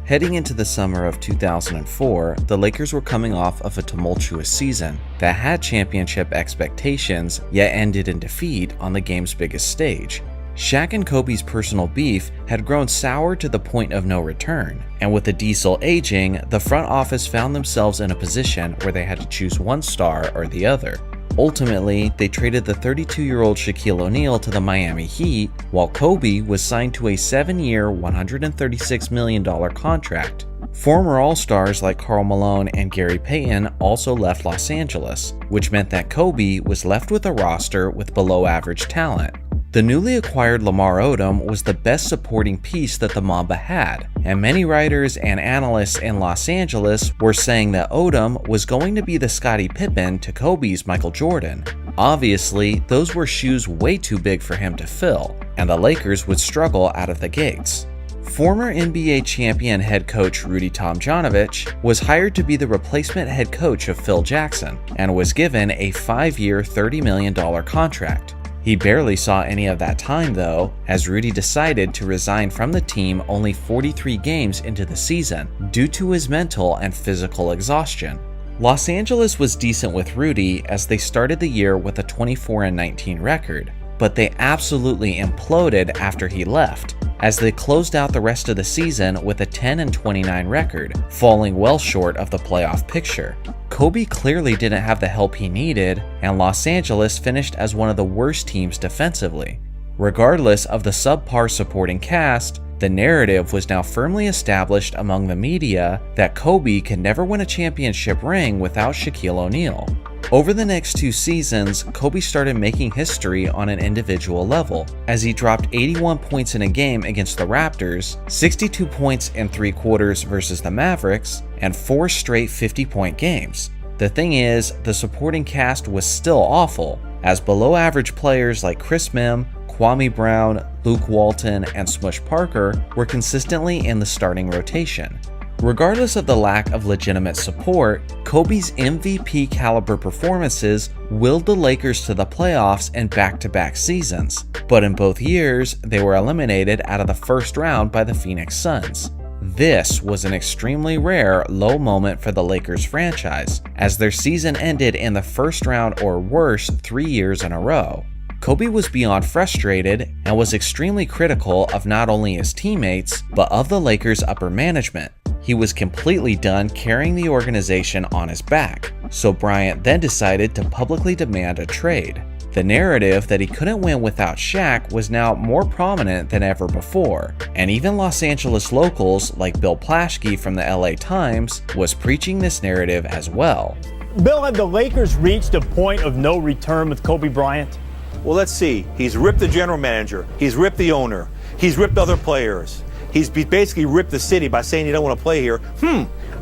Heading into the summer of 2004, the Lakers were coming off of a tumultuous season that had championship expectations, yet ended in defeat on the game's biggest stage. Shaq and Kobe's personal beef had grown sour to the point of no return, and with the diesel aging, the front office found themselves in a position where they had to choose one star or the other. Ultimately, they traded the 32-year-old Shaquille O'Neal to the Miami Heat, while Kobe was signed to a 7-year, $136 million contract. Former All-Stars like Karl Malone and Gary Payton also left Los Angeles, which meant that Kobe was left with a roster with below-average talent. The newly acquired Lamar Odom was the best supporting piece that the Mamba had, and many writers and analysts in Los Angeles were saying that Odom was going to be the Scottie Pippen to Kobe's Michael Jordan. Obviously, those were shoes way too big for him to fill, and the Lakers would struggle out of the gates. Former NBA champion head coach Rudy Tomjanovich was hired to be the replacement head coach of Phil Jackson, and was given a 5-year, $30 million contract. He barely saw any of that time though, as Rudy decided to resign from the team only 43 games into the season due to his mental and physical exhaustion. Los Angeles was decent with Rudy as they started the year with a 24-19 record, but they absolutely imploded after he left, as they closed out the rest of the season with a 10-29 record, falling well short of the playoff picture. Kobe clearly didn't have the help he needed, and Los Angeles finished as one of the worst teams defensively. Regardless of the subpar supporting cast, the narrative was now firmly established among the media that Kobe can never win a championship ring without Shaquille O'Neal. Over the next 2 seasons, Kobe started making history on an individual level, as he dropped 81 points in a game against the Raptors, 62 points in 3 quarters versus the Mavericks, and 4 straight 50-point games. The thing is, the supporting cast was still awful, as below-average players like Chris Mihm, Kwame Brown, Luke Walton, and Smush Parker were consistently in the starting rotation. Regardless of the lack of legitimate support, Kobe's MVP caliber performances willed the Lakers to the playoffs in back-to-back seasons, but in both years, they were eliminated out of the first round by the Phoenix Suns. This was an extremely rare low moment for the Lakers franchise, as their season ended in the first round or worse 3 years in a row. Kobe was beyond frustrated and was extremely critical of not only his teammates, but of the Lakers' upper management. He was completely done carrying the organization on his back, so Bryant then decided to publicly demand a trade. The narrative that he couldn't win without Shaq was now more prominent than ever before, and even Los Angeles locals like Bill Plaschke from the LA Times was preaching this narrative as well. Bill, have the Lakers reached a point of no return with Kobe Bryant? Well, let's see. He's ripped the general manager. He's ripped the owner. He's ripped other players. He's basically ripped the city by saying he don't want to play here.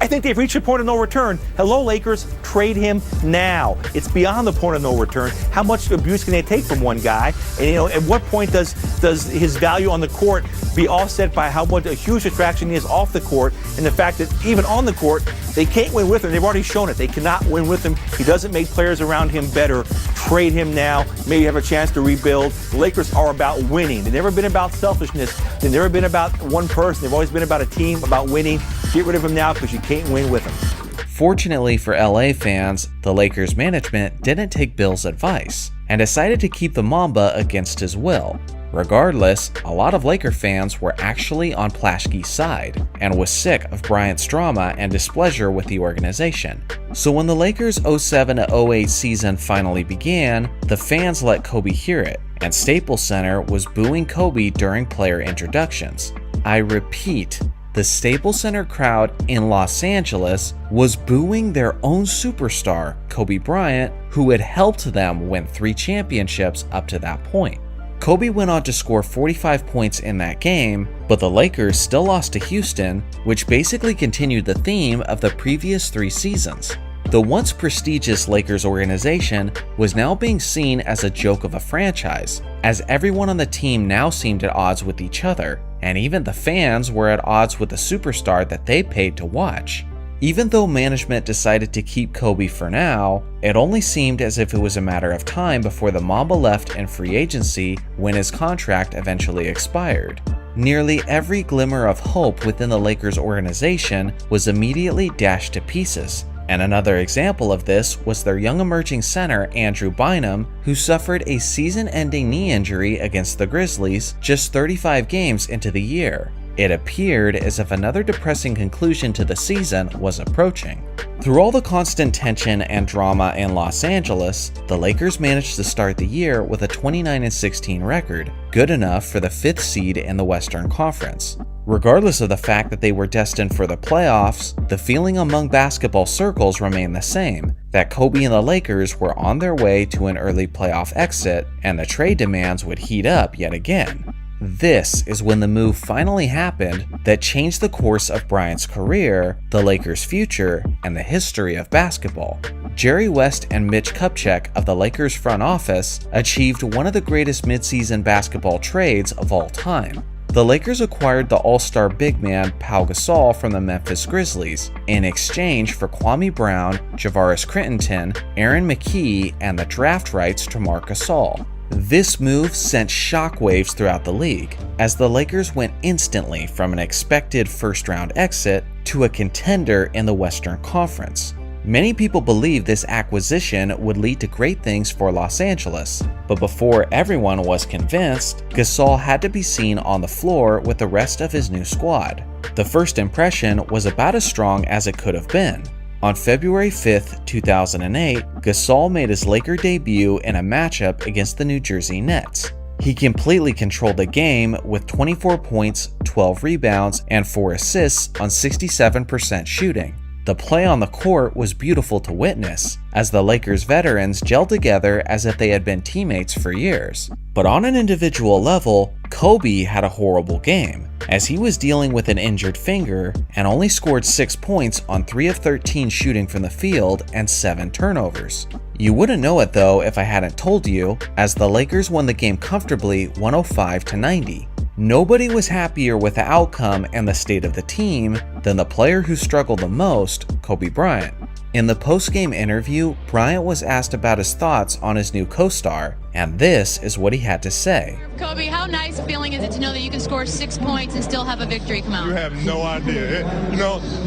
I think they've reached a point of no return. Hello, Lakers, trade him now. It's beyond the point of no return. How much abuse can they take from one guy? And at what point does his value on the court be offset by how much a huge attraction he is off the court, and the fact that even on the court they can't win with him? They've already shown it. They cannot win with him. He doesn't make players around him better. Trade him now. Maybe have a chance to rebuild. The Lakers are about winning. They've never been about selfishness. They've never been about one person. They've always been about a team, about winning. Get rid of him now because you can't win with him. Fortunately for LA fans, the Lakers management didn't take Bill's advice and decided to keep the Mamba against his will. Regardless, a lot of Laker fans were actually on Plaschke's side and was sick of Bryant's drama and displeasure with the organization. So when the Lakers' 07-08 season finally began, the fans let Kobe hear it, and Staples Center was booing Kobe during player introductions. I repeat, the Staples Center crowd in Los Angeles was booing their own superstar, Kobe Bryant, who had helped them win 3 championships up to that point. Kobe went on to score 45 points in that game, but the Lakers still lost to Houston, which basically continued the theme of the previous 3 seasons. The once prestigious Lakers organization was now being seen as a joke of a franchise, as everyone on the team now seemed at odds with each other, and even the fans were at odds with the superstar that they paid to watch. Even though management decided to keep Kobe for now, it only seemed as if it was a matter of time before the Mamba left in free agency when his contract eventually expired. nearly every glimmer of hope within the Lakers organization was immediately dashed to pieces. And another example of this was their young emerging center Andrew Bynum, who suffered a season-ending knee injury against the Grizzlies just 35 games into the year. It appeared as if another depressing conclusion to the season was approaching. Through all the constant tension and drama in Los Angeles, the Lakers managed to start the year with a 29-16 record, good enough for the 5th seed in the Western Conference. Regardless of the fact that they were destined for the playoffs, the feeling among basketball circles remained the same, that Kobe and the Lakers were on their way to an early playoff exit, and the trade demands would heat up yet again. This is when the move finally happened that changed the course of Bryant's career, the Lakers' future, and the history of basketball. Jerry West and Mitch Kupchak of the Lakers front office achieved one of the greatest midseason basketball trades of all time. The Lakers acquired the all-star big man Pau Gasol from the Memphis Grizzlies in exchange for Kwame Brown, Javaris Crittenton, Aaron McKie, and the draft rights to Marc Gasol. This move sent shockwaves throughout the league, as the Lakers went instantly from an expected first-round exit to a contender in the Western Conference. Many people believed this acquisition would lead to great things for Los Angeles, but before everyone was convinced, Gasol had to be seen on the floor with the rest of his new squad. The first impression was about as strong as it could have been. On February 5, 2008, Gasol made his Laker debut in a matchup against the New Jersey Nets. He completely controlled the game with 24 points, 12 rebounds, and 4 assists on 67% shooting. The play on the court was beautiful to witness, as the Lakers veterans gelled together as if they had been teammates for years. But on an individual level, Kobe had a horrible game, as he was dealing with an injured finger and only scored 6 points on 3 of 13 shooting from the field and 7 turnovers. You wouldn't know it though if I hadn't told you, as the Lakers won the game comfortably 105-90. Nobody was happier with the outcome and the state of the team than the player who struggled the most, Kobe Bryant. In the post-game interview, Bryant was asked about his thoughts on his new co-star, and this is what he had to say. Kobe, how nice a feeling is it to know that you can score 6 points and still have a victory come out? You have no idea.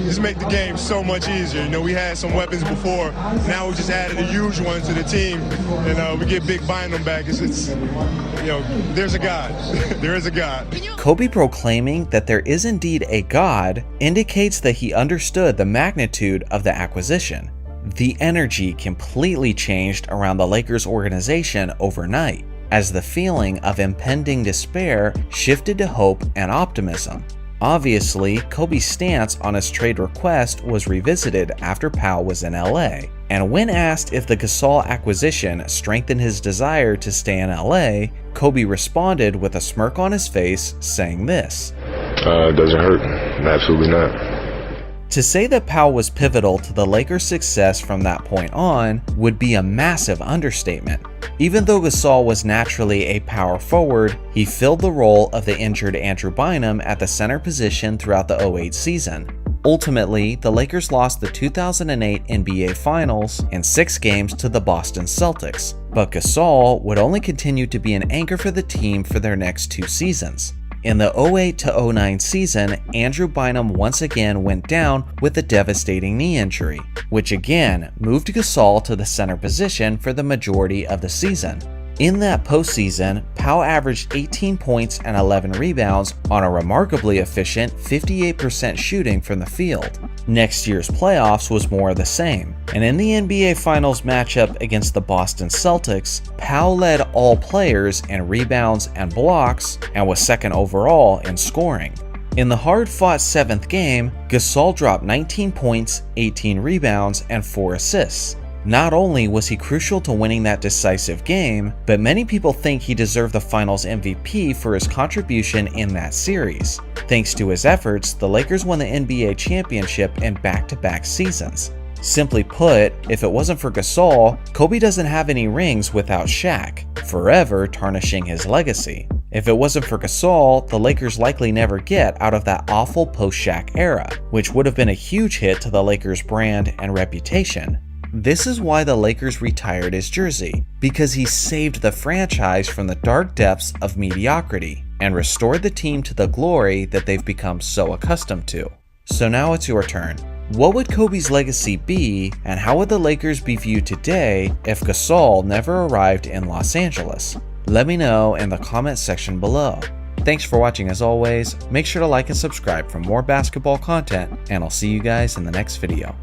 Just make the game so much easier. We had some weapons before. Now we just added a huge one to the team, and we get Big Bynum back. There's a God. There is a God. Kobe proclaiming that there is indeed a God indicates that he understood the magnitude of the acquisition. The energy completely changed around the Lakers organization overnight, as the feeling of impending despair shifted to hope and optimism. Obviously, Kobe's stance on his trade request was revisited after Pau was in LA, and when asked if the Gasol acquisition strengthened his desire to stay in LA, Kobe responded with a smirk on his face, saying this. It doesn't hurt. Absolutely not. To say that Pau was pivotal to the Lakers' success from that point on would be a massive understatement. Even though Gasol was naturally a power forward, he filled the role of the injured Andrew Bynum at the center position throughout the 2008 season. Ultimately, the Lakers lost the 2008 NBA Finals in 6 games to the Boston Celtics, but Gasol would only continue to be an anchor for the team for their next 2 seasons. In the 2008-09 season, Andrew Bynum once again went down with a devastating knee injury, which again moved Gasol to the center position for the majority of the season. In that postseason, Pau averaged 18 points and 11 rebounds on a remarkably efficient 58% shooting from the field. Next year's playoffs was more of the same, and in the NBA Finals matchup against the Boston Celtics, Pau led all players in rebounds and blocks and was second overall in scoring. In the hard-fought 7th game, Gasol dropped 19 points, 18 rebounds, and 4 assists. Not only was he crucial to winning that decisive game, but many people think he deserved the Finals MVP for his contribution in that series. Thanks to his efforts, the Lakers won the NBA championship in back-to-back seasons. Simply put, if it wasn't for Gasol, Kobe doesn't have any rings without Shaq, forever tarnishing his legacy. If it wasn't for Gasol, the Lakers likely never get out of that awful post-Shaq era, which would have been a huge hit to the Lakers' brand and reputation. This is why the Lakers retired his jersey, because he saved the franchise from the dark depths of mediocrity. and restored the team to the glory that they've become so accustomed to. So now it's your turn. What would Kobe's legacy be, and how would the Lakers be viewed today if Gasol never arrived in Los Angeles? Let me know in the comments section below. Thanks for watching as always. Make sure to like and subscribe for more basketball content, and I'll see you guys in the next video.